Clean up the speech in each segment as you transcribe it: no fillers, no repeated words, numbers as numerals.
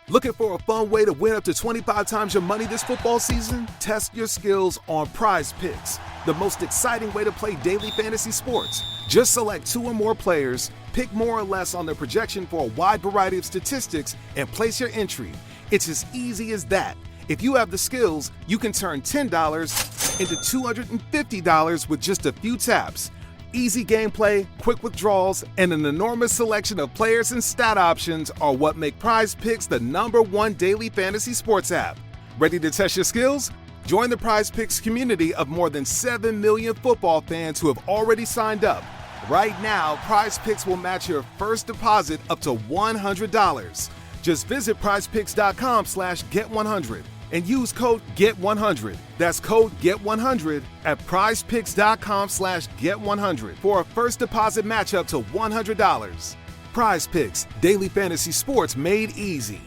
Looking for a fun way to win up to 25 times your money this football season? Test your skills on Prize Picks, the most exciting way to play daily fantasy sports. Just select 2 or more players, pick more or less on their projection for a wide variety of statistics, and place your entry. It's as easy as that. If you have the skills, you can turn $10 into $250 with just a few taps. Easy gameplay, quick withdrawals, and an enormous selection of players and stat options are what make Prize Picks the #1 daily fantasy sports app. Ready to test your skills? Join the Prize Picks community of more than 7 million football fans who have already signed up. Right now, Prize Picks will match your first deposit up to $100. Just visit prizepicks.com/get100 and use code GET100. That's code GET100 at prizepicks.com/get100 for a first deposit match up to $100. Prize Picks, daily fantasy sports made easy.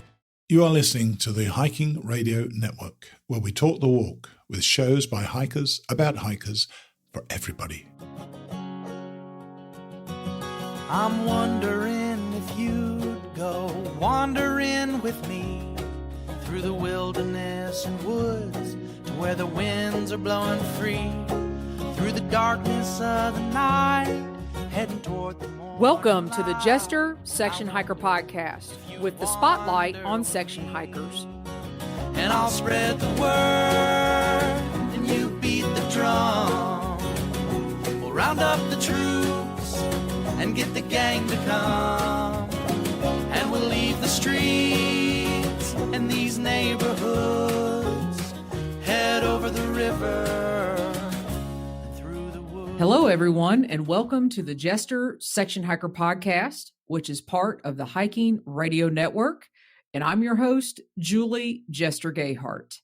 You are listening to the Hiking Radio Network, where we talk the walk with shows by hikers, about hikers, for everybody. I'm wondering if you'd go wandering with me through the wilderness and woods to where the winds are blowing free, through the darkness of the night, heading toward the morning. Welcome to the Jester Section Hiker Podcast with the spotlight on section hikers. And I'll spread the word and you beat the drum. We'll round up the troops and get the gang to come, and we'll leave the streets and these neighborhoods, head over the river and through the woods. Hello, everyone, and welcome to the Jester Section Hiker Podcast, which is part of the Hiking Radio Network. And I'm your host, Julie Jester Gayhart.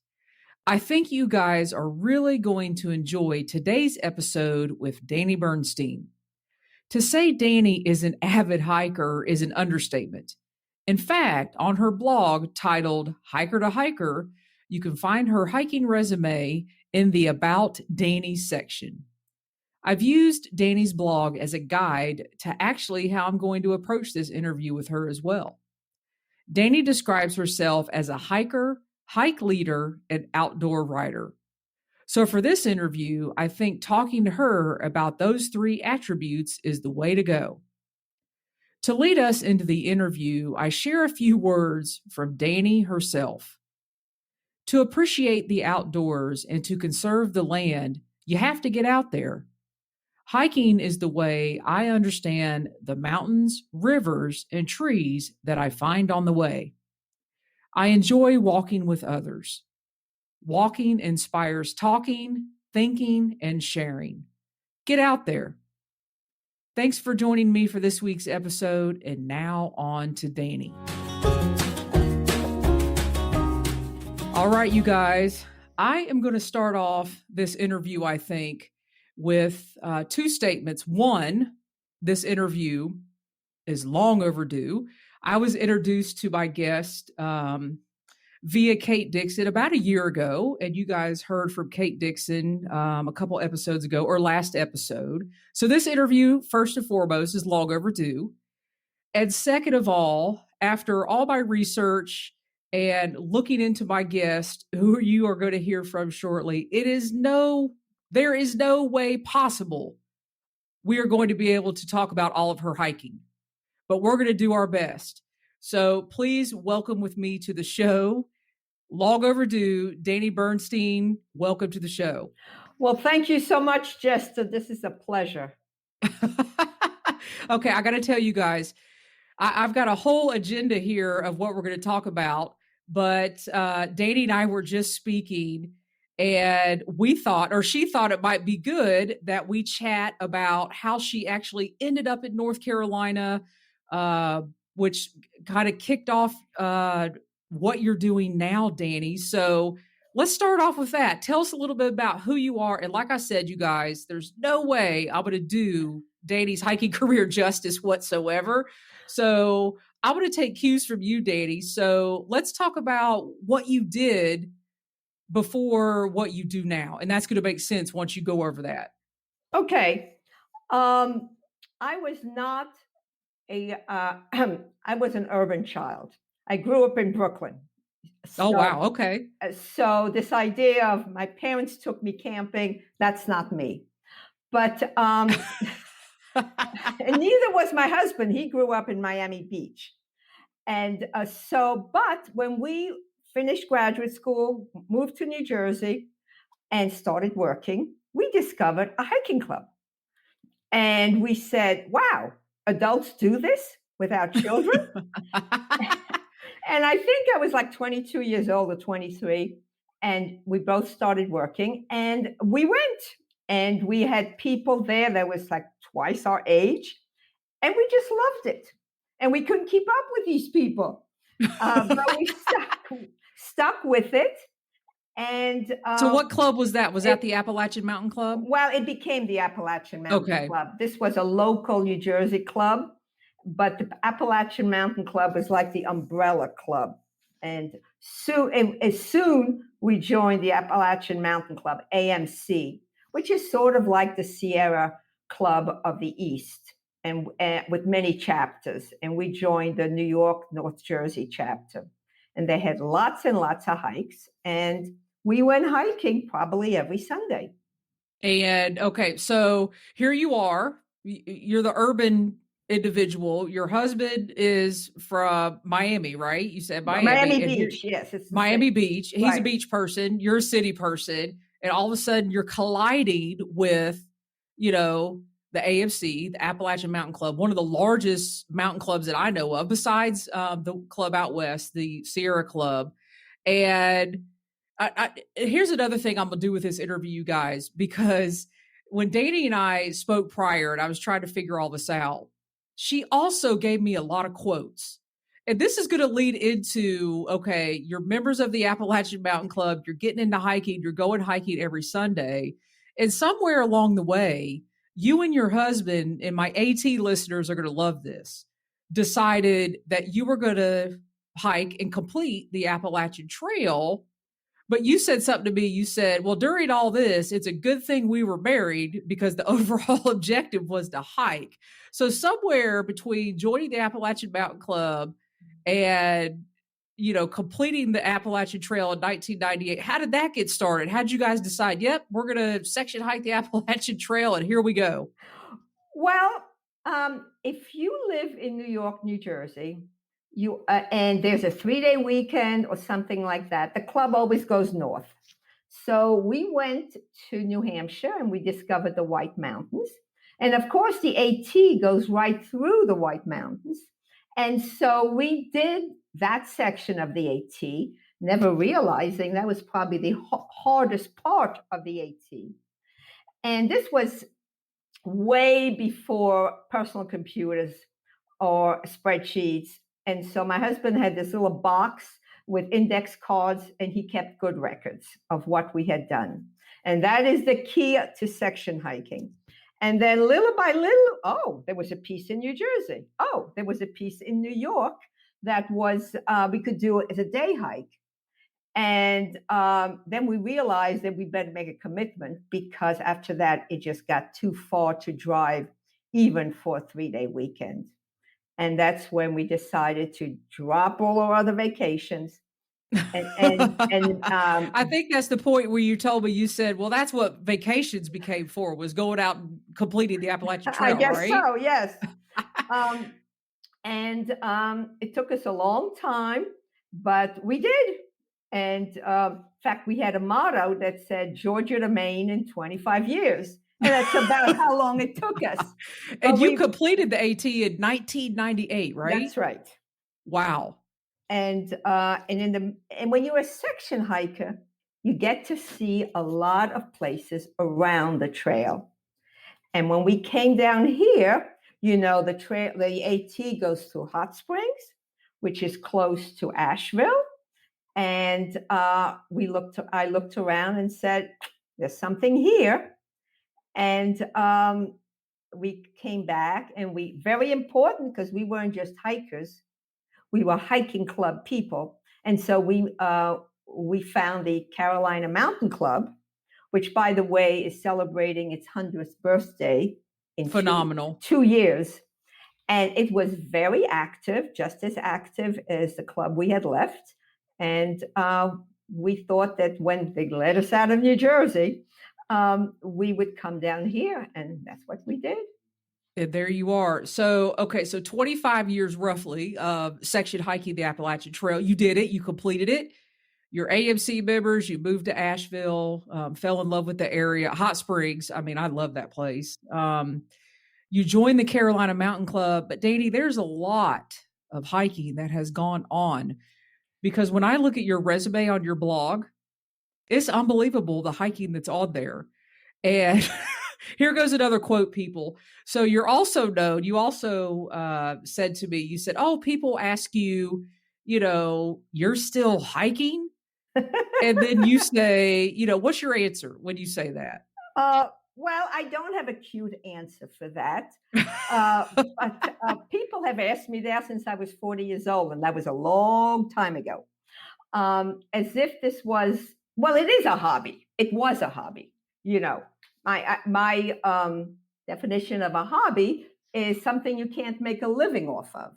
I think you guys are really going to enjoy today's episode with Danny Bernstein. To say Danny is an avid hiker is an understatement. In fact, on her blog titled Hiker to Hiker, you can find her hiking resume in the About Danny section. I've used Danny's blog as a guide to actually how I'm going to approach this interview with her as well. Danny describes herself as a hiker, hike leader, and outdoor writer. So for this interview, I think talking to her about those 3 attributes is the way to go. To lead us into the interview, I share a few words from Danny herself. To appreciate the outdoors and to conserve the land, you have to get out there. Hiking is the way I understand the mountains, rivers, and trees that I find on the way. I enjoy walking with others. Walking inspires talking, thinking, and sharing. Get out there. Thanks for joining me for this week's episode, and now on to Danny. All right, you guys, I am going to start off this interview, I think, with 2 statements. One, this interview is long overdue. I was introduced to my guest via Kate Dixon about a year ago, and you guys heard from Kate Dixon a couple episodes ago, or last episode. So this interview, first and foremost, is long overdue. And second of all, after all my research and looking into my guest, who you are going to hear from shortly, there is no way possible we are going to be able to talk about all of her hiking, but we're going to do our best. So please welcome with me to the show, long overdue, Danny Bernstein. Welcome to the show. Well, thank you so much, Jester. This is a pleasure. Okay, I got to tell you guys, I've got a whole agenda here of what we're going to talk about, but Danny and I were just speaking, and she thought it might be good that we chat about how she actually ended up in North Carolina, which kind of kicked off what you're doing now, Danny. So let's start off with that. Tell us a little bit about who you are. And like I said, you guys, there's no way I'm going to do Danny's hiking career justice whatsoever. So I'm going to take cues from you, Danny. So let's talk about what you did before what you do now. And that's going to make sense once you go over that. Okay. I was not I was an urban child. I grew up in Brooklyn. Oh, wow. Okay. So this idea of my parents took me camping, that's not me. But and neither was my husband. He grew up in Miami Beach. And but when we finished graduate school, moved to New Jersey, and started working, we discovered a hiking club. And we said, wow, adults do this without children? And I think I was like 22 years old or 23. And we both started working and we went. And we had people there that was like twice our age. And we just loved it. And we couldn't keep up with these people. But we stuck with it. And so what club was that? Was that the Appalachian Mountain Club? Well, it became the Appalachian Mountain Club. This was a local New Jersey club, but the Appalachian Mountain Club was like the umbrella club. And as soon we joined the Appalachian Mountain Club, AMC, which is sort of like the Sierra Club of the East, and with many chapters. And we joined the New York, North Jersey chapter. And they had lots and lots of hikes. And we went hiking probably every Sunday. And okay, so here you are. You're the urban individual. Your husband is from Miami, right? You said Miami Beach. Yes, it's Miami Beach. He's right. A beach person. You're a city person, and all of a sudden you're colliding with, the AMC, the Appalachian Mountain Club, one of the largest mountain clubs that I know of, besides the club out west, the Sierra Club. And here's another thing I'm going to do with this interview, you guys, because when Danny and I spoke prior and I was trying to figure all this out, she also gave me a lot of quotes. And this is going to lead into, okay, you're members of the Appalachian Mountain Club, you're getting into hiking, you're going hiking every Sunday. And somewhere along the way, you and your husband, and my AT listeners are going to love this, decided that you were going to hike and complete the Appalachian Trail. But you said something to me. You said, well, during all this, it's a good thing we were married because the overall objective was to hike. So somewhere between joining the Appalachian Mountain Club and, completing the Appalachian Trail in 1998, how did that get started? How did you guys decide, yep, we're going to section hike the Appalachian Trail and here we go? Well, if you live in New York, New Jersey, and there's a 3-day weekend or something like that, the club always goes north. So we went to New Hampshire and we discovered the White Mountains. And of course, the AT goes right through the White Mountains. And so we did that section of the AT, never realizing that was probably the hardest part of the AT. And this was way before personal computers or spreadsheets. And so my husband had this little box with index cards, and he kept good records of what we had done. And that is the key to section hiking. And then little by little, there was a piece in New Jersey. There was a piece in New York that was, we could do it as a day hike. And then we realized that we better make a commitment, because after that, it just got too far to drive, even for a 3-day weekend. And that's when we decided to drop all our other vacations. And I think that's the point where you told me, you said, well, that's what vacations became for, was going out and completing the Appalachian Trail, I guess right? so, yes. It took us a long time, but we did. And in fact, we had a motto that said, Georgia to Maine in 25 years. And that's about how long it took us. And you completed the AT in 1998, right? That's right. Wow. And when you're a section hiker, you get to see a lot of places around the trail. And when we came down here, the trail, the AT goes through Hot Springs, which is close to Asheville. And I looked around and said, there's something here. And we came back, and very important, because we weren't just hikers, we were hiking club people. And so we found the Carolina Mountain Club, which, by the way, is celebrating its 100th birthday in phenomenal 2 years. And it was very active, just as active as the club we had left. And we thought that when they let us out of New Jersey, we would come down here. And that's what we did. And there you are. So, okay, so 25 years roughly of section hiking the Appalachian Trail. You did it. You completed it. You're AMC members. You moved to Asheville, fell in love with the area. Hot Springs. I mean, I love that place. You joined the Carolina Mountain Club. But, Danny, there's a lot of hiking that has gone on. Because when I look at your resume on your blog, it's unbelievable the hiking that's on there. And here goes another quote, people. So you're also known, you also said to me, you said, oh, people ask you, you're still hiking? And then you say, what's your answer when you say that? Well, I don't have a cute answer for that. But people have asked me that since I was 40 years old, and that was a long time ago. As if this was, well, it is a hobby. It was a hobby. My definition of a hobby is something you can't make a living off of.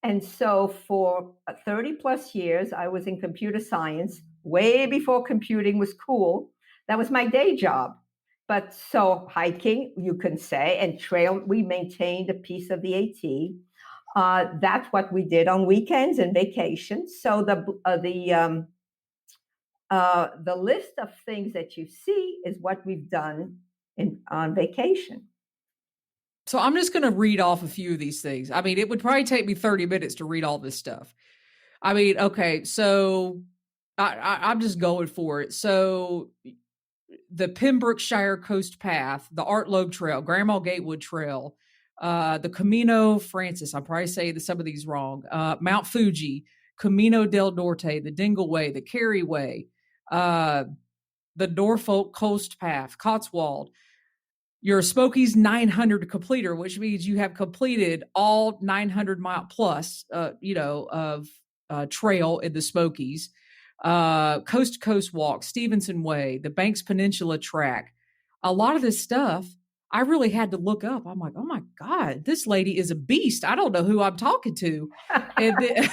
And so for 30 plus years, I was in computer science, way before computing was cool. That was my day job. But so hiking, you can say, and trail, we maintained a piece of the AT. That's what we did on weekends and vacations. So the list of things that you see is what we've done on vacation. So I'm just going to read off a few of these things. I mean, it would probably take me 30 minutes to read all this stuff. I mean, okay, so I'm just going for it. So the Pembrokeshire Coast Path, the Art Loeb Trail, Grandma Gatewood Trail, the Camino Francis, I'm probably saying some of these wrong, Mount Fuji, Camino del Norte, the Dingle Way, the Kerry Way, the Norfolk Coast Path, Cotswold. You're a Smokies 900 completer, which means you have completed all 900 mile plus, of trail in the Smokies. Coast to Coast Walk, Stevenson Way, the Banks Peninsula Track. A lot of this stuff I really had to look up. I'm like, oh my God, this lady is a beast. I don't know who I'm talking to. And then,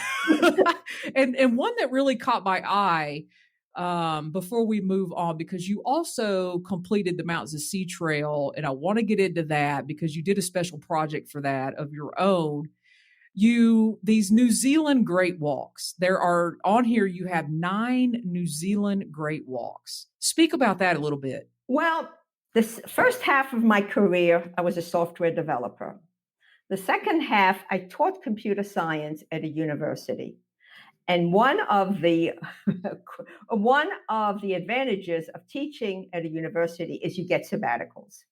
and one that really caught my eye before we move on, because you also completed the Mountains of Sea Trail, and I want to get into that because you did a special project for that of your own. These New Zealand Great Walks, there are on here, you have 9 New Zealand Great Walks. Speak about that a little bit. Well, this first half of my career, I was a software developer. The second half, I taught computer science at a university. And one of the advantages of teaching at a university is you get sabbaticals.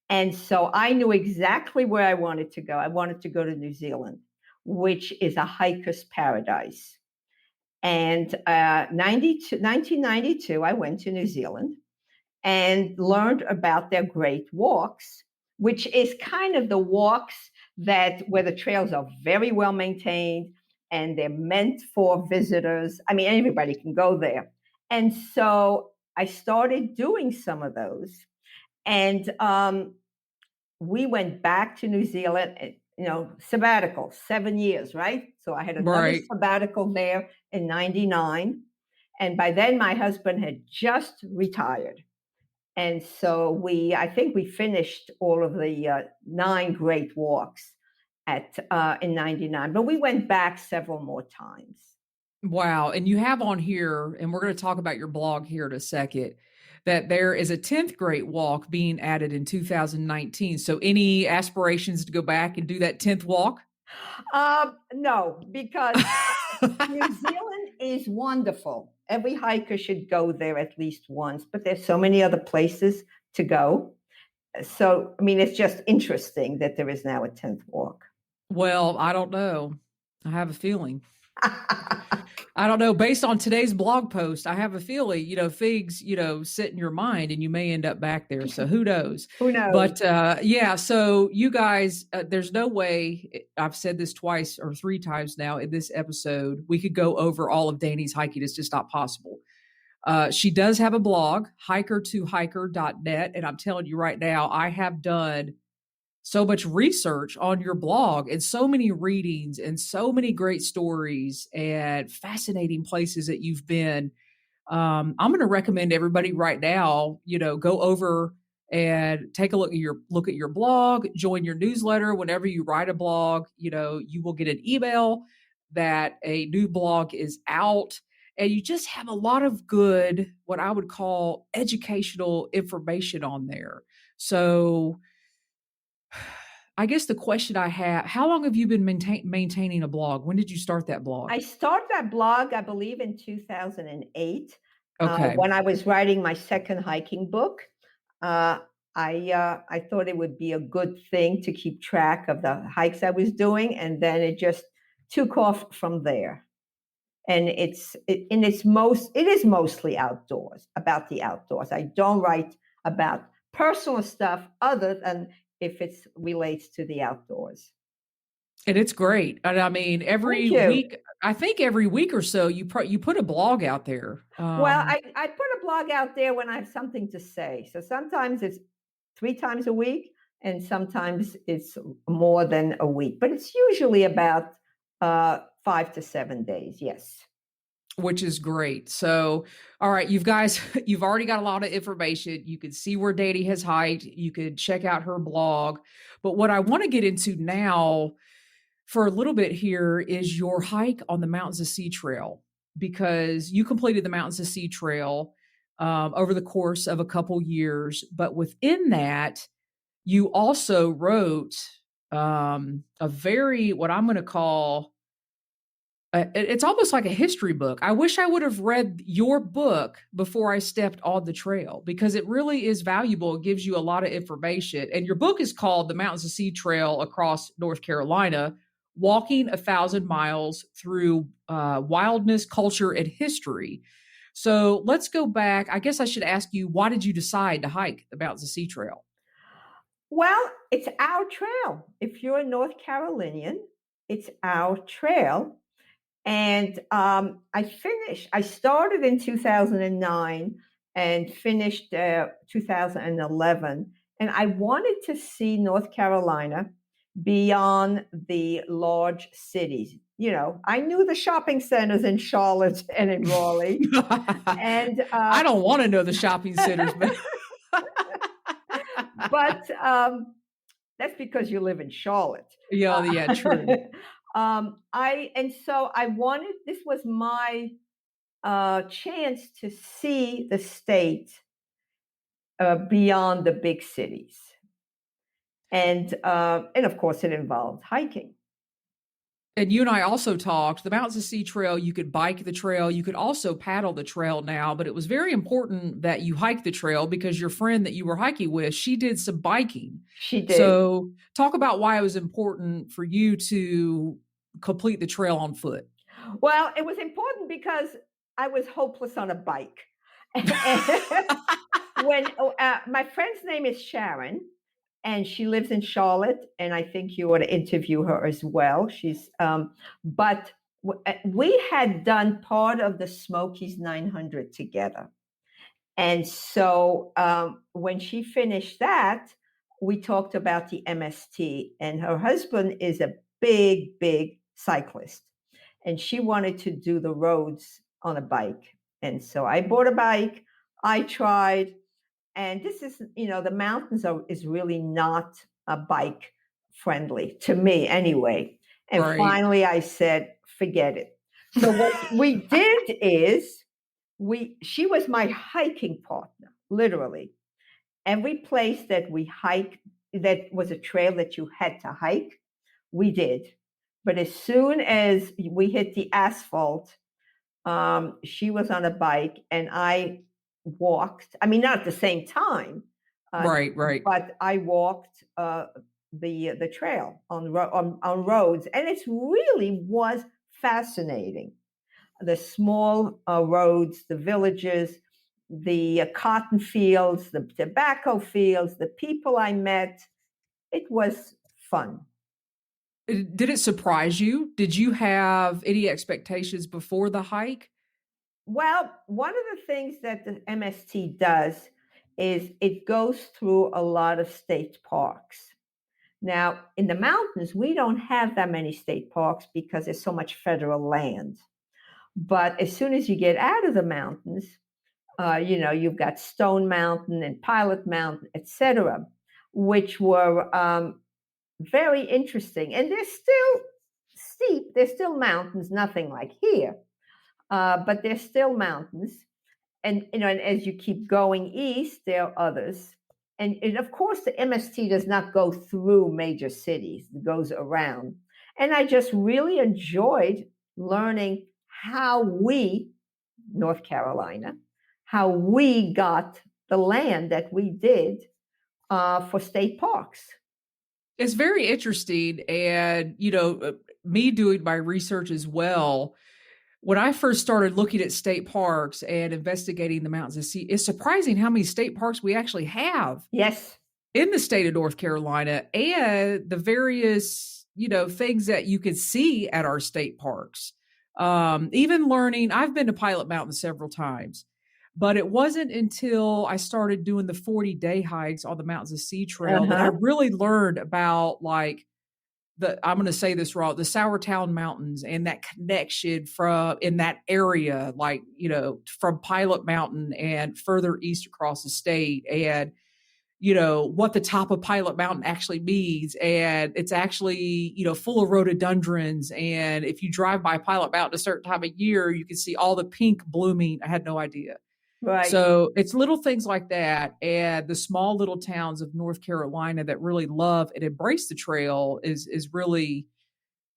And so I knew exactly where I wanted to go. I wanted to go to New Zealand, which is a hiker's paradise. And 1992, I went to New Zealand and learned about their great walks, which is kind of the walks where the trails are very well maintained and they're meant for visitors. I mean, everybody can go there. And so I started doing some of those. And we went back to New Zealand, sabbatical, 7 years, right? So I had another sabbatical there in 99. And by then my husband had just retired. And so I think we finished all of the 9 great walks in 99, but we went back several more times. Wow. And you have on here, and we're going to talk about your blog here in a second, that there is a 10th Great Walk being added in 2019. So any aspirations to go back and do that 10th walk? No, because New Zealand is wonderful. Every hiker should go there at least once, but there's so many other places to go. So, I mean, it's just interesting that there is now a 10th walk. Well, I don't know. I have a feeling. I don't know. Based on today's blog post, I have a feeling, things, sit in your mind and you may end up back there. So who knows? Who knows? But yeah, so you guys, there's no way, I've said this twice or 3 times now in this episode, we could go over all of Danny's hiking. It's just not possible. She does have a blog, hiker2hiker.net. And I'm telling you right now, I have done so much research on your blog and so many readings and so many great stories and fascinating places that you've been. I'm going to recommend everybody right now, go over and take a look at your blog, join your newsletter. Whenever you write a blog, you will get an email that a new blog is out, and you just have a lot of good, what I would call educational information on there. So I guess the question I have, how long have you been maintaining a blog? When did you start that blog? I started that blog, I believe, in 2008. Okay. When I was writing my second hiking book. I thought it would be a good thing to keep track of the hikes I was doing, and then it just took off from there. And it is mostly outdoors, about the outdoors. I don't write about personal stuff other than if it relates to the outdoors. And it's great. And I mean, every week, I think every week or so, you put a blog out there. Well, I put a blog out there when I have something to say. So sometimes it's 3 times a week, and sometimes it's more than a week. But it's usually about 5 to 7 days. Yes. Which is great. So, all right, you've already got a lot of information. You can see where Danny has hiked. You could check out her blog. But what I want to get into now for a little bit here is your hike on the Mountains of Sea Trail, because you completed the Mountains of Sea Trail over the course of a couple years. But within that, you also wrote a very, what I'm going to call, it's almost like a history book. I wish I would have read your book before I stepped on the trail, because it really is valuable. It gives you a lot of information. And your book is called The Mountains of Sea Trail Across North Carolina, Walking 1,000 Miles Through Wildness, Culture, and History. So let's go back. I guess I should ask you, why did you decide to hike the Mountains of Sea Trail? Well, it's our trail. If you're a North Carolinian, it's our trail. And I started in 2009 and finished 2011. And I wanted to see North Carolina beyond the large cities. I knew the shopping centers in Charlotte and in Raleigh. And I don't want to know the shopping centers, but that's because you live in Charlotte. Yeah, true. So I wanted, this was my chance to see the state beyond the big cities. And of course, it involved hiking. And you and I also talked, the Mountains of Sea Trail, you could bike the trail. You could also paddle the trail now, but it was very important that you hike the trail because your friend that you were hiking with, she did some biking. She did. So talk about why it was important for you to complete the trail on foot. Well, it was important because I was hopeless on a bike. When my friend's name is Sharon, and she lives in Charlotte, and I think you ought to interview her as well. She's, but we had done part of the Smokies 900 together. And so when she finished that, we talked about the MST, and her husband is a big, big cyclist, and she wanted to do the roads on a bike. And so I bought a bike, I tried. And this is, the mountains is really not a bike friendly to me anyway. And Finally I said, forget it. So what we did is she was my hiking partner, literally. Every place that we hiked, that was a trail that you had to hike, we did. But as soon as we hit the asphalt, she was on a bike and I walked. I mean, not at the same time. Right. But I walked the trail on roads, and it really was fascinating. The small roads, the villages, the cotton fields, the tobacco fields, the people I met. It was fun. Did it surprise you? Did you have any expectations before the hike? Well, one of the things that the MST does is it goes through a lot of state parks. Now, in the mountains, we don't have that many state parks because there's so much federal land. But as soon as you get out of the mountains, you've got Stone Mountain and Pilot Mountain, etc., which were very interesting. And they're still steep. They're still mountains, nothing like here, but they're still mountains. And as you keep going east, there are others. And of course, the MST does not go through major cities; it goes around. And I just really enjoyed learning how we, North Carolina, how we got the land that we did for state parks. It's very interesting. And, me doing my research as well, when I first started looking at state parks and investigating the mountains and sea, it's surprising how many state parks we actually have. Yes. In the state of North Carolina, and the various, things that you could see at our state parks. Even learning, I've been to Pilot Mountain several times, but it wasn't until I started doing the 40-day hikes on the Mountains of Sea Trail that I really learned about, like, I'm going to say this wrong, the Sourtown Mountains and that connection from in that area, like, from Pilot Mountain and further east across the state, and, what the top of Pilot Mountain actually means. And it's actually, full of rhododendrons. And if you drive by Pilot Mountain a certain time of year, you can see all the pink blooming. I had no idea. Right. So it's little things like that. And the small little towns of North Carolina that really love and embrace the trail is really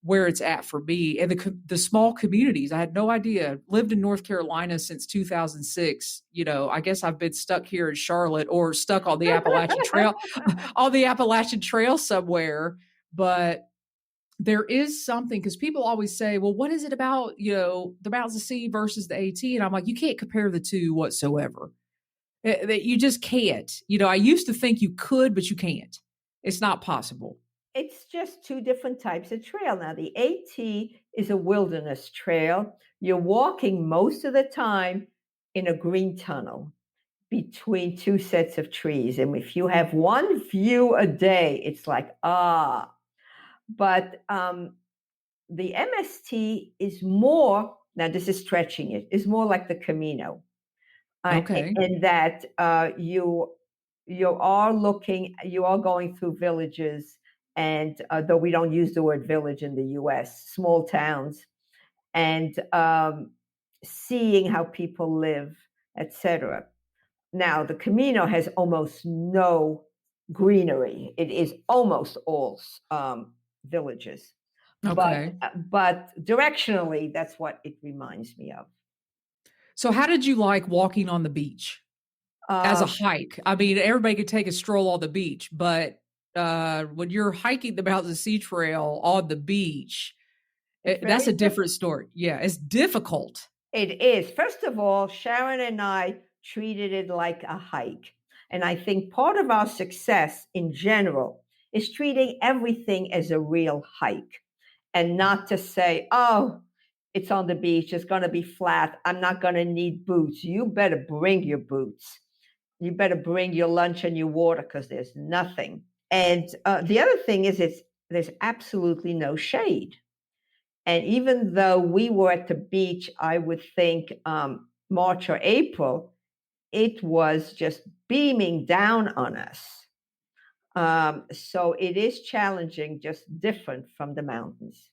where it's at for me. And the small communities, I had no idea. Lived in North Carolina since 2006. I guess I've been stuck here in Charlotte or stuck on the Appalachian Trail, somewhere. But there is something, because people always say, well, what is it about, the Mountains of Sea versus the AT? And I'm like, you can't compare the two whatsoever. That you just can't. I used to think you could, but you can't. It's not possible. It's just two different types of trail. Now, the AT is a wilderness trail. You're walking most of the time in a green tunnel between two sets of trees. And if you have one view a day, it's like, But the MST is more, now this is stretching it, is more like the Camino. Okay. And that you are going through villages. And though we don't use the word village in the US, small towns, and seeing how people live, etc. Now, the Camino has almost no greenery. It is almost all villages. Okay. But directionally, that's what it reminds me of. So how did you like walking on the beach as a hike? I mean, everybody could take a stroll on the beach, but when you're hiking the Mountains of Sea Trail on the beach, that's a different story. Yeah, it's difficult. It is. First of all, Sharon and I treated it like a hike. And I think part of our success in general is treating everything as a real hike, and not to say, oh, it's on the beach, it's going to be flat, I'm not going to need boots. You better bring your boots. You better bring your lunch and your water, because there's nothing. And the other thing is, there's absolutely no shade. And even though we were at the beach, I would think March or April, it was just beaming down on us. So it is challenging, just different from the mountains.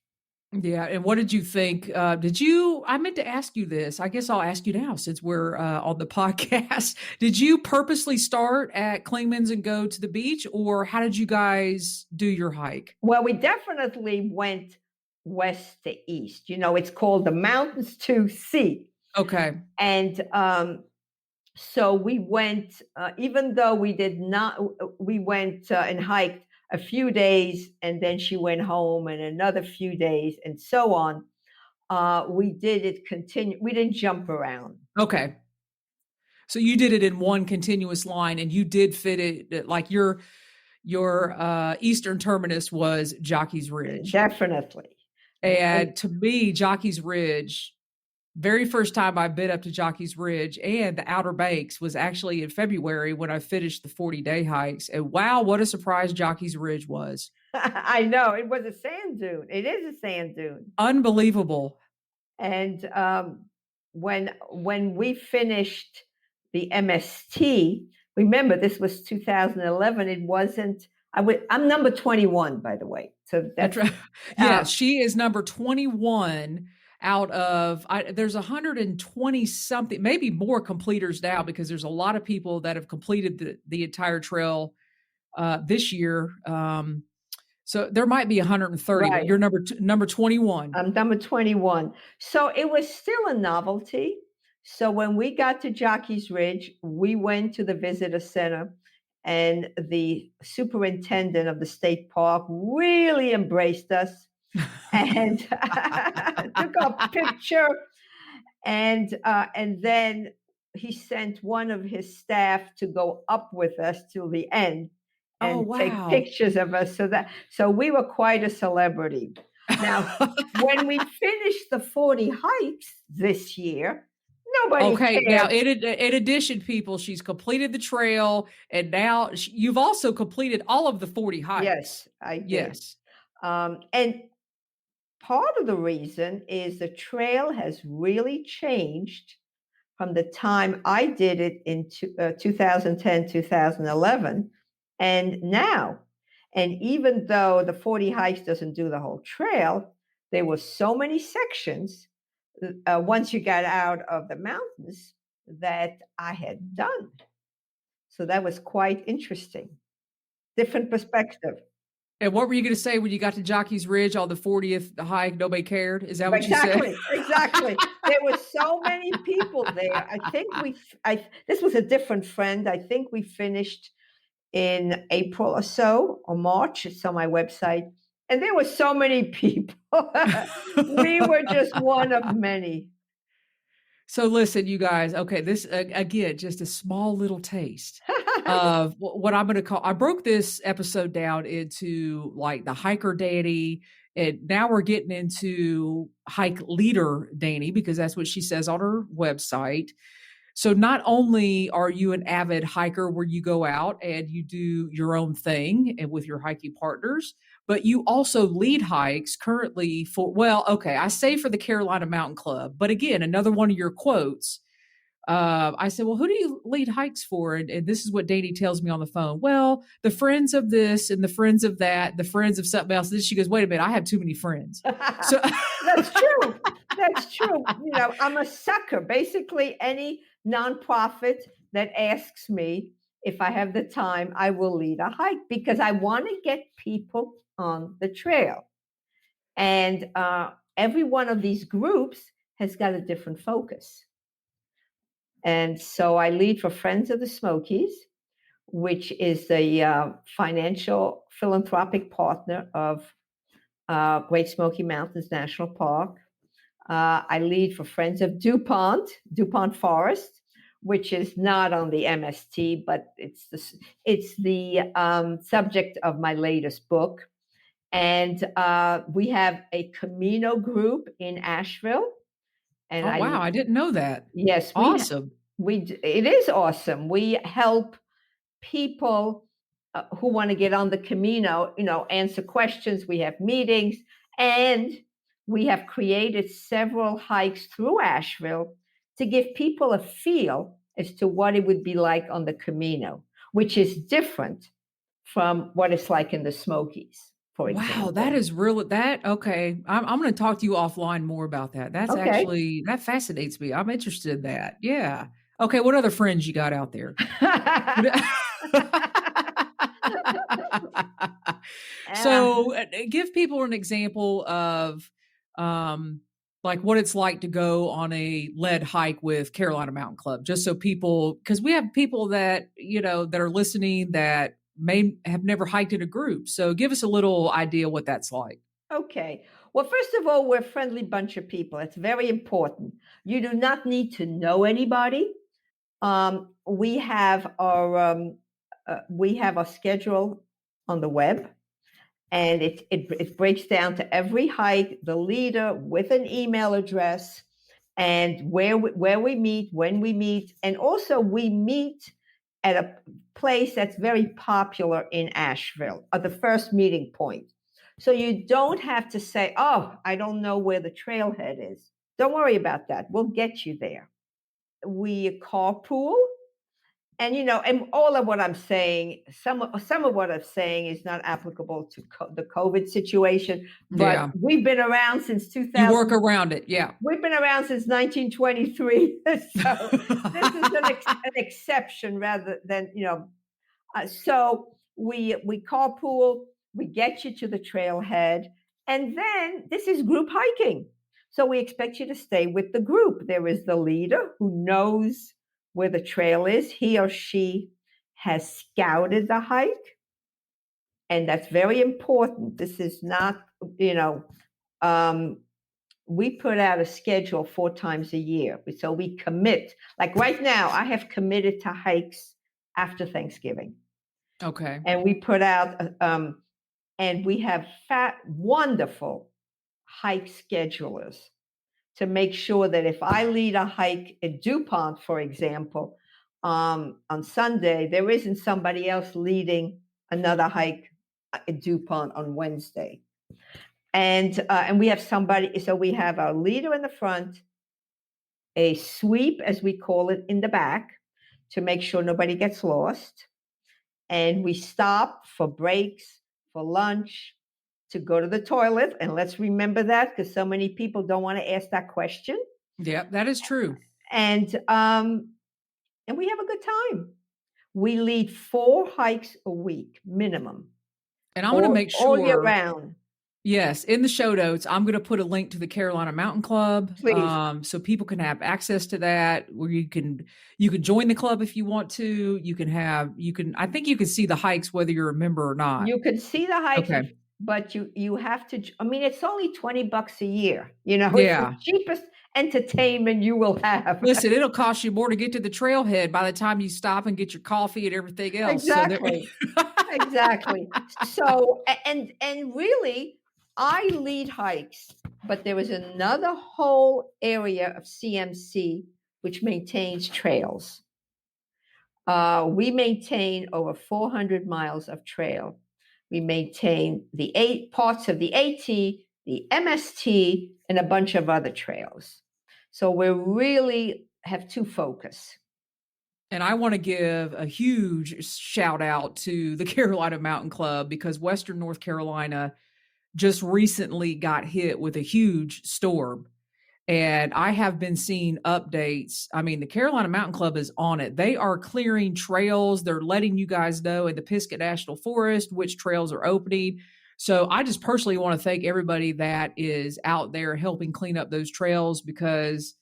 Yeah. And what did you think? I meant to ask you this. I guess I'll ask you now since we're on the podcast. Did you purposely start at Clingman's and go to the beach, or how did you guys do your hike? Well, we definitely went west to east. It's called the Mountains to Sea. Okay. And so we went, even though we went and hiked a few days, and then she went home and another few days, and so on. We did it continue. We didn't jump around. Okay. So you did it in one continuous line, and you did fit it, like your eastern terminus was Jockey's Ridge. Definitely. And to me, Jockey's Ridge, very first time I've been up to Jockey's Ridge and the Outer Banks was actually in February when I finished the 40-day hikes. And wow, what a surprise Jockey's Ridge was. I know it was a sand dune. It is a sand dune. Unbelievable. And when we finished the MST, remember this was 2011. It wasn't. I'm number 21, by the way. So that's yeah. She is number 21 out of. There's 120 something, maybe more completers now, because there's a lot of people that have completed the entire trail this year. So there might be 130, right. But you're number 21. I'm number 21. So it was still a novelty. So when we got to Jockey's Ridge, we went to the visitor center, and the superintendent of the state park really embraced us and took a picture. And then he sent one of his staff to go up with us till the end and take pictures of us. So we were quite a celebrity. Now, when we finished the 40 hikes this year, nobody cared. Now in addition, people, she's completed the trail, and now you've also completed all of the 40 hikes. Yes, I did. Yes. And part of the reason is the trail has really changed from the time I did it in 2010, 2011, and now. And even though the 40 hikes doesn't do the whole trail, there were so many sections once you got out of the mountains that I had done. So that was quite interesting. Different perspective. And what were you going to say when you got to Jockey's Ridge on the 40th hike? Nobody cared? Is that what you said? Exactly. There were so many people there. I think this was a different friend. I think we finished in April or so, or March. It's on my website. And there were so many people. We were just one of many. So listen, you guys, okay, this, again, just a small little taste of what I'm going to call, I broke this episode down into like the hiker Danny, and now we're getting into hike leader Danny, because that's what she says on her website. So not only are you an avid hiker where you go out and you do your own thing and with your hiking partners, but you also lead hikes currently I say for the Carolina Mountain Club, but again, another one of your quotes, I said, well, who do you lead hikes for? And this is what Danny tells me on the phone. Well, the friends of this and the friends of that, the friends of something else. Then she goes, wait a minute, I have too many friends. So That's true. That's true. I'm a sucker. Basically, any nonprofit that asks me if I have the time, I will lead a hike because I want to get people on the trail. And every one of these groups has got a different focus. And so I lead for Friends of the Smokies, which is the financial philanthropic partner of Great Smoky Mountains National Park. I lead for Friends of DuPont Forest, which is not on the MST, but it's the subject of my latest book. And we have a Camino group in Asheville. And I didn't know that. Yes. Awesome. It is awesome. We help people who want to get on the Camino, answer questions. We have meetings, and we have created several hikes through Asheville to give people a feel as to what it would be like on the Camino, which is different from what it's like in the Smokies. For example. Wow, that is really okay. I'm going to talk to you offline more about that. That's okay. Actually, that fascinates me. I'm interested in that. Yeah. Okay. What other friends you got out there? So give people an example of like what it's like to go on a lead hike with Carolina Mountain Club, just so people, because we have people that, that are listening that may have never hiked in a group. So give us a little idea what that's like. Okay. Well, first of all, we're a friendly bunch of people. It's very important. You do not need to know anybody. We have our schedule on the web, and it breaks down to every hike, the leader with an email address, and where we meet, when we meet, and also we meet at a place that's very popular in Asheville, the first meeting point. So you don't have to say, oh, I don't know where the trailhead is. Don't worry about that. We'll get you there. We carpool. And, and all of what I'm saying, some of what I'm saying is not applicable to the COVID situation, but we've been around since 2000. You work around it. Yeah. We've been around since 1923. So this is an exception rather than, so we carpool, we get you to the trailhead, and then this is group hiking. So we expect you to stay with the group. There is the leader who knows where the trail is. He or she has scouted the hike. And that's very important. This is not, we put out a schedule 4 times a year. So we commit. Like right now, I have committed to hikes after Thanksgiving. Okay. And we put out, and we have wonderful hike schedulers to make sure that if I lead a hike at DuPont, for example, on Sunday, there isn't somebody else leading another hike at DuPont on Wednesday. And we have somebody, so we have our leader in the front, a sweep, as we call it, in the back to make sure nobody gets lost. And we stop for breaks, for lunch, to go to the toilet. And let's remember that because so many people don't want to ask that question. Yeah, that is true. And we have a good time. We lead 4 hikes a week minimum. And I'm going to make sure all year round. Yes, in the show notes, I'm going to put a link to the Carolina Mountain Club, so people can have access to that. Where you can join the club if you want to. I think you can see the hikes whether you're a member or not. You can see the hikes, okay. But you have to. I mean, it's only $20 a year. Yeah. It's the cheapest entertainment you will have. Listen, it'll cost you more to get to the trailhead by the time you stop and get your coffee and everything else. Exactly. Exactly. So and really. I lead hikes, but there is another whole area of CMC which maintains trails. We maintain over 400 miles of trail. We maintain the 8 parts of the AT, the MST, and a bunch of other trails. So we really have 2 focus. And I want to give a huge shout out to the Carolina Mountain Club because Western North Carolina just recently got hit with a huge storm. And I have been seeing updates. I mean, the Carolina Mountain Club is on it. They are clearing trails. They're letting you guys know in the Pisgah National Forest which trails are opening. So I just personally want to thank everybody that is out there helping clean up those trails because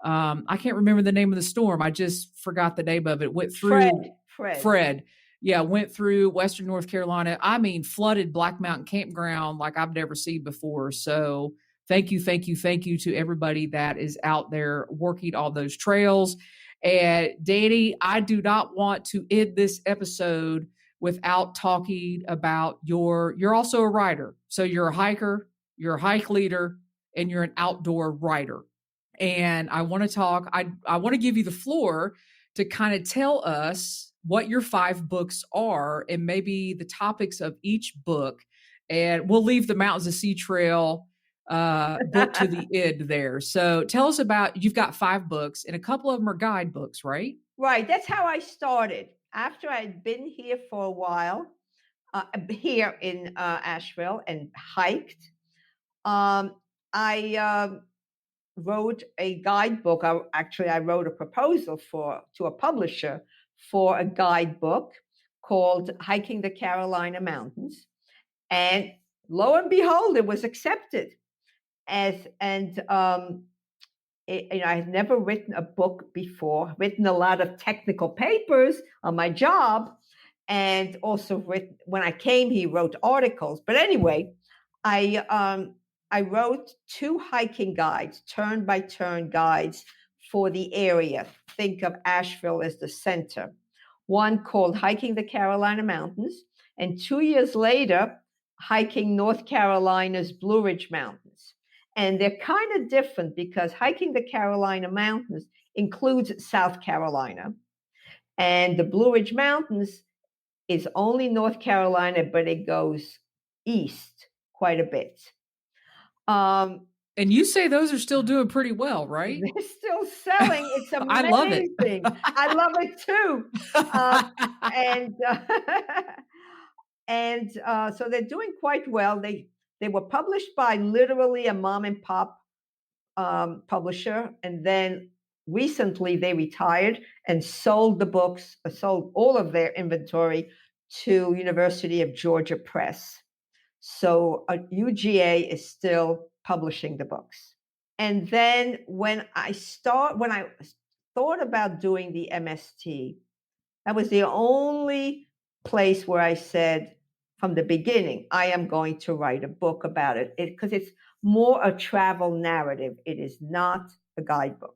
I can't remember the name of the storm. I just forgot the name of it. Went through Fred. Yeah, went through Western North Carolina. I mean, flooded Black Mountain Campground like I've never seen before. So thank you to everybody that is out there working on those trails. And Danny, I do not want to end this episode without talking about you're also a rider. So you're a hiker, you're a hike leader, and you're an outdoor rider. And I want to talk, I want to give you the floor to kind of tell us what your 5 books are and maybe the topics of each book. And we'll leave the Mountains of Sea Trail book to the end there. So tell us about, you've got 5 books and a couple of them are guidebooks, right? Right. That's how I started. After I'd been here for a while, here in Asheville and hiked, I wrote a guidebook. I wrote a proposal to a publisher for a guidebook called Hiking the Carolina Mountains. And lo and behold, it was accepted. I had never written a book before, written a lot of technical papers on my job, and also when I came here, wrote articles. But anyway, I wrote 2 hiking guides, turn-by-turn guides for the area. Think of Asheville as the center. One called Hiking the Carolina Mountains, and 2 years later, Hiking North Carolina's Blue Ridge Mountains. And they're kind of different because Hiking the Carolina Mountains includes South Carolina. And the Blue Ridge Mountains is only North Carolina, but it goes east quite a bit. And you say those are still doing pretty well, right? They're still selling. It's amazing. I love it. I love it too. And so they're doing quite well. They were published by literally a mom and pop publisher, and then recently they retired and sold the books, sold all of their inventory to University of Georgia Press. So UGA is still publishing the books. And then when I thought about doing the MST, that was the only place where I said from the beginning, I am going to write a book about it, because it's more a travel narrative. It is not a guidebook.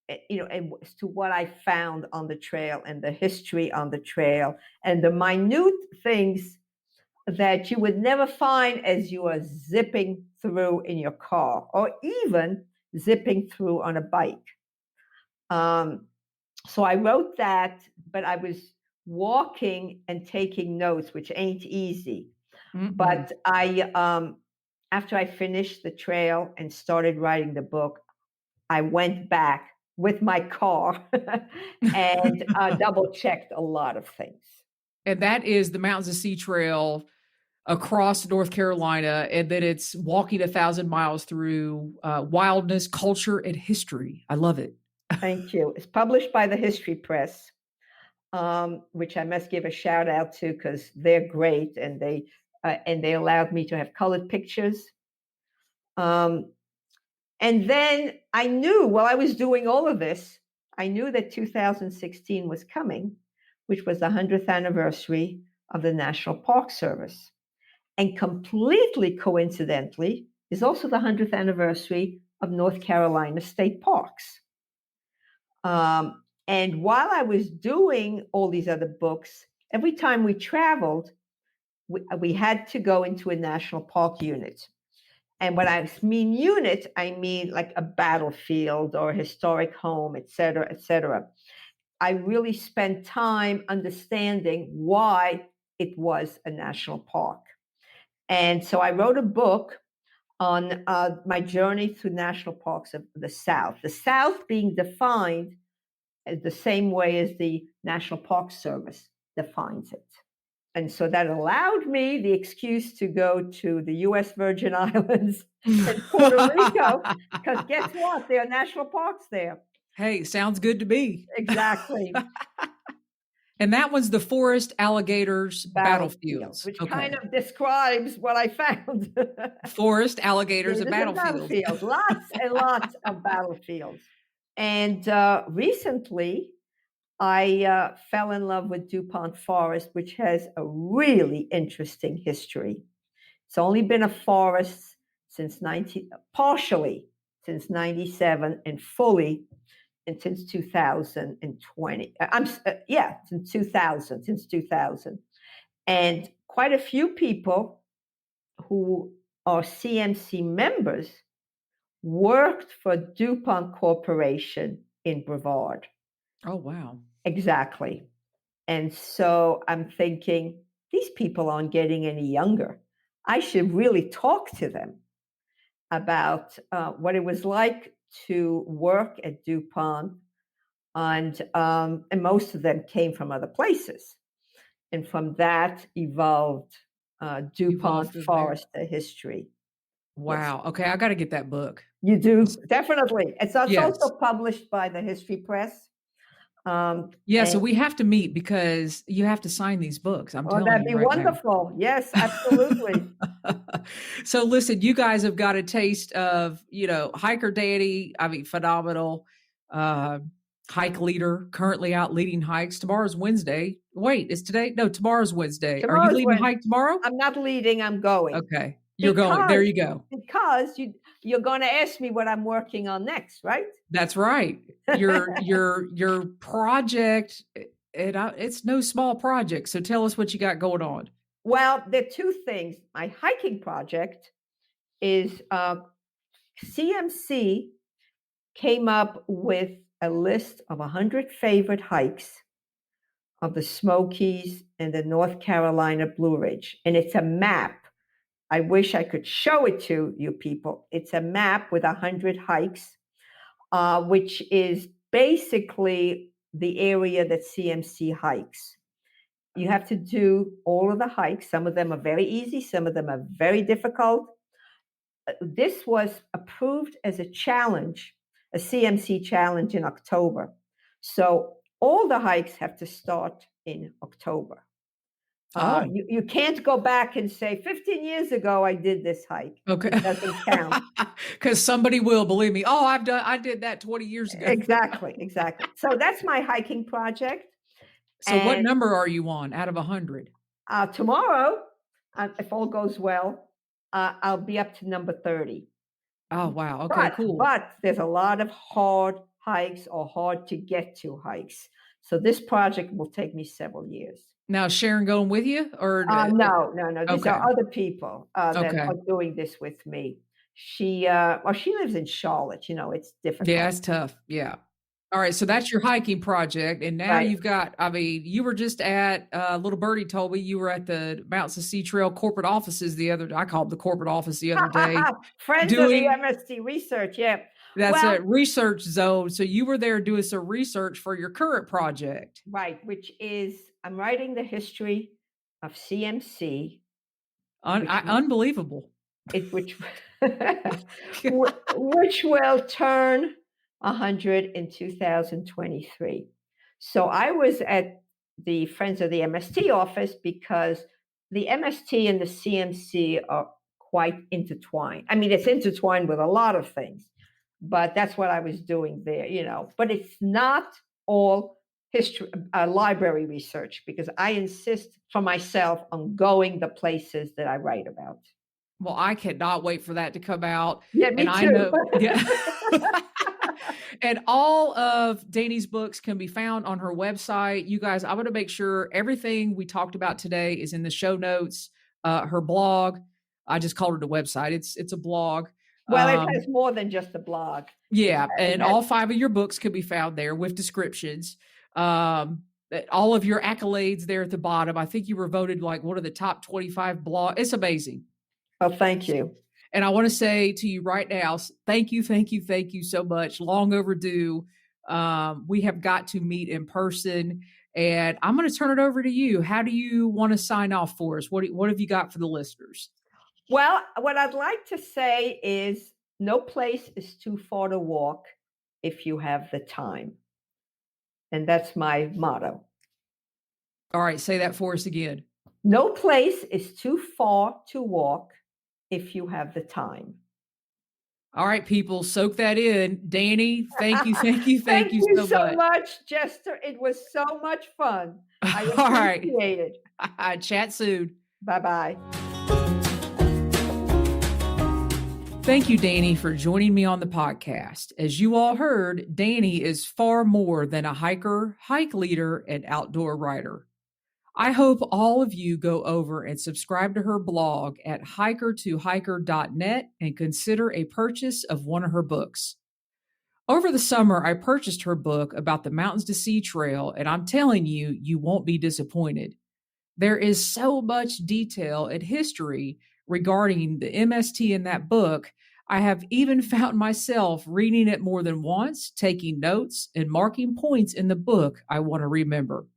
And as to what I found on the trail and the history on the trail and the minute things that you would never find as you are zipping through in your car or even zipping through on a bike. So I wrote that, but I was walking and taking notes, which ain't easy. Mm-hmm. But after I finished the trail and started writing the book, I went back with my car and double checked a lot of things. And that is the Mountains of Sea Trail across North Carolina, and then it's walking 1,000 miles through wildness, culture, and history. I love it. Thank you. It's published by the History Press, which I must give a shout out to because they're great, and they allowed me to have colored pictures. And then I knew while I was doing all of this, I knew that 2016 was coming, which was the 100th anniversary of the National Park Service. And completely coincidentally is also the 100th anniversary of North Carolina State Parks. And while I was doing all these other books, every time we traveled, we had to go into a national park unit. And when I mean unit, I mean like a battlefield or a historic home, et cetera, et cetera. I really spent time understanding why it was a national park. And so I wrote a book on my journey through national parks of the South being defined as the same way as the National Park Service defines it. And so that allowed me the excuse to go to the U.S. Virgin Islands and Puerto Rico, because guess what? There are national parks there. Hey, sounds good to me. Exactly. And that one's the Forest Alligators Battlefields, which kind of describes what I found. Forest Alligators and Battlefields. Lots and lots of battlefields. And recently, I fell in love with DuPont Forest, which has a really interesting history. It's only been a forest partially since 97 and fully since 2020. Since 2000. And quite a few people who are CMC members worked for DuPont Corporation in Brevard. Oh, wow. Exactly. And so I'm thinking, these people aren't getting any younger. I should really talk to them about what it was like to work at DuPont. And most of them came from other places. And from that evolved DuPont Forest History. Wow. Okay, I got to get that book. You do, definitely. It's also published by the History Press. So we have to meet because you have to sign these books. I'm telling you. That'd be wonderful. Now. Yes, absolutely. So listen, you guys have got a taste of, hiker Danny. I mean, phenomenal hike leader, currently out leading hikes. Tomorrow's Wednesday. Wait, is today? No, tomorrow's Wednesday. Are you leading a hike tomorrow? I'm not leading. I'm going. Okay. You're going. There you go. Because you're going to ask me what I'm working on next, right? That's right. Your project, it's no small project. So tell us what you got going on. Well, there are two things. My hiking project is CMC came up with a list of 100 favorite hikes of the Smokies and the North Carolina Blue Ridge. And it's a map. I wish I could show it to you people. It's a map with 100 hikes, which is basically the area that CMC hikes. You have to do all of the hikes. Some of them are very easy. Some of them are very difficult. This was approved as a challenge, a CMC challenge in October. So all the hikes have to start in October. You can't go back and say 15 years ago I did this hike. Okay, it doesn't count because somebody will, believe me. Oh, I did that 20 years ago. Exactly. So that's my hiking project. So what number are you on out of 100? Tomorrow, if all goes well, I'll be up to number 30. Oh wow! Okay, cool. But there's a lot of hard hikes or hard to get to hikes. So this project will take me several years. Now, is Sharon going with you, or no? These are other people that are doing this with me. She lives in Charlotte. It's difficult. Yeah, it's tough. Yeah. All right, so that's your hiking project, and now you've got. I mean, you were just at Little Birdie told me you were at the Mountain Sea Trail corporate offices the other. I called the corporate office the other day. Friends of the MST research. Yeah. That's a research zone. So you were there doing some research for your current project. Right, which is I'm writing the history of CMC. Unbelievable. Which will turn 100 in 2023. So I was at the Friends of the MST office because the MST and the CMC are quite intertwined. I mean, it's intertwined with a lot of things. But that's what I was doing there, But it's not all history, library research, because I insist for myself on going the places that I write about. Well, I cannot wait for that to come out. Yeah, me too. I know, yeah. And all of Danny's books can be found on her website. You guys, I'm going to make sure everything we talked about today is in the show notes. Her blog, I just called it a website. It's a blog. Well, it has more than just a blog. Yeah, and all 5 of your books can be found there with descriptions. All of your accolades there at the bottom. I think you were voted like one of the top 25 blog. It's amazing. Oh, thank you. And I want to say to you right now, thank you so much. Long overdue. We have got to meet in person, and I'm going to turn it over to you. How do you want to sign off for us? What have you got for the listeners? Well, what I'd like to say is no place is too far to walk if you have the time. And that's my motto. All right, say that for us again. No place is too far to walk if you have the time. All right, people, soak that in. Danny, thank you Thank you so much. much, Jester. It was so much fun. I appreciate it. Chat soon. Bye-bye. Thank you, Danny, for joining me on the podcast. As you all heard, Danny is far more than a hiker, hike leader, and outdoor writer. I hope all of you go over and subscribe to her blog at hiker2hiker.net and consider a purchase of one of her books. Over the summer, I purchased her book about the Mountains to Sea Trail, and I'm telling you, you won't be disappointed. There is so much detail and history regarding the MST in that book. I have even found myself reading it more than once, taking notes, and marking points in the book I want to remember.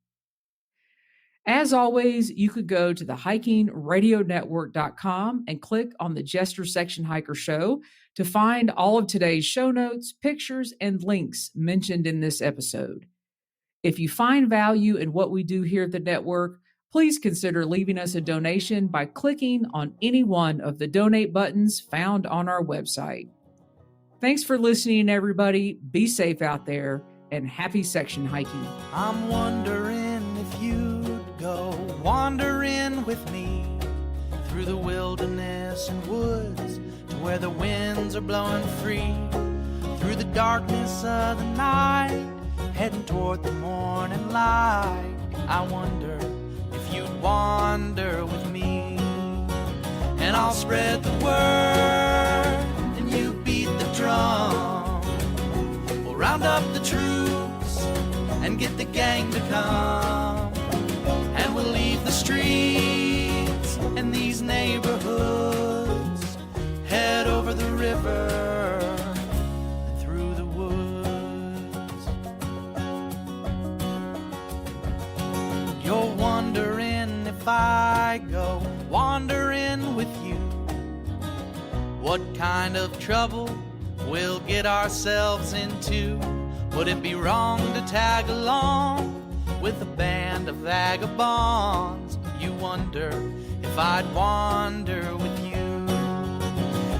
As always, you could go to the hikingradionetwork.com and click on the Jester Section Hiker Show to find all of today's show notes, pictures, and links mentioned in this episode. If you find value in what we do here at the network, please consider leaving us a donation by clicking on any one of the donate buttons found on our website. Thanks for listening, everybody. Be safe out there, and happy section hiking. I'm wondering if you'd go wandering with me through the wilderness and woods to where the winds are blowing free, through the darkness of the night, heading toward the morning light. I wonder if you'd wander with me, and I'll spread the word and you beat the drum. We'll round up the troops and get the gang to come. I go wandering with you? What kind of trouble we'll get ourselves into? Would it be wrong to tag along with a band of vagabonds? You wonder if I'd wander with you.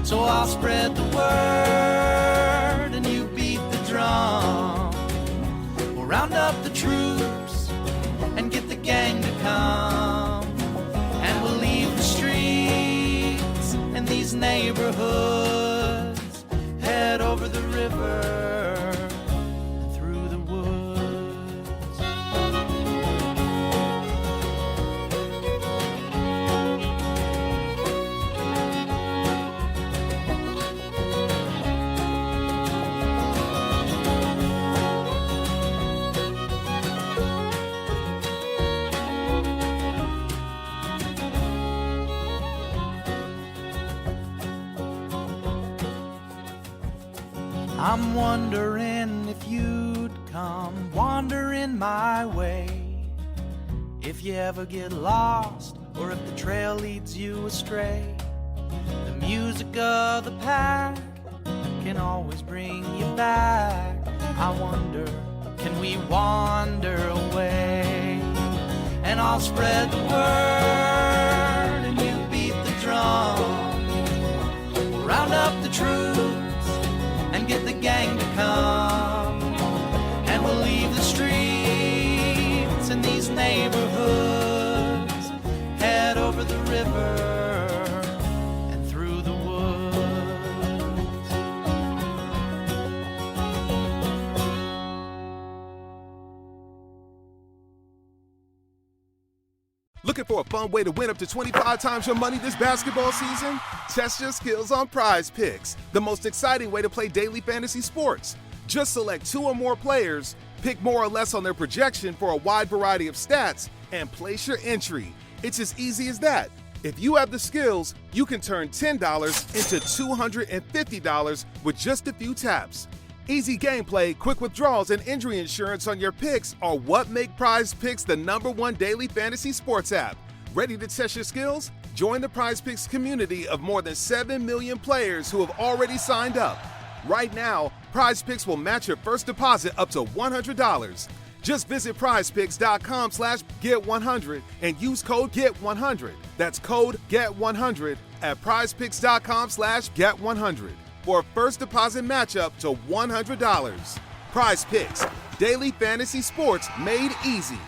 So I'll spread the word and you beat the drum. We'll round up the troops and get the gang to come. And we'll leave the streets and these neighborhoods, head over the river and through the woods. I'm wondering if you'd come wandering my way. If you ever get lost, or if the trail leads you astray, the music of the pack can always bring you back. I wonder, can we wander away? And I'll spread the word and you beat the drum. We'll round up the troops and get the gang to come. And we'll leave the streets and these neighborhoods, head over the river and through the woods. Looking for a fun way to win up to 25 times your money this basketball season? Test your skills on Prize Picks, the most exciting way to play daily fantasy sports. Just select 2 or more players, pick more or less on their projection for a wide variety of stats, and place your entry. It's as easy as that. If you have the skills, you can turn $10 into $250 with just a few taps. Easy gameplay, quick withdrawals, and injury insurance on your picks are what make Prize Picks the #1 daily fantasy sports app. Ready to test your skills? Join the Prize Picks community of more than 7 million players who have already signed up. Right now, Prize Picks will match your first deposit up to $100. Just visit prizepicks.com/get100 and use code GET100. That's code GET100 at prizepicks.com/get100 for a first deposit matchup to $100. Prize Picks, daily fantasy sports made easy.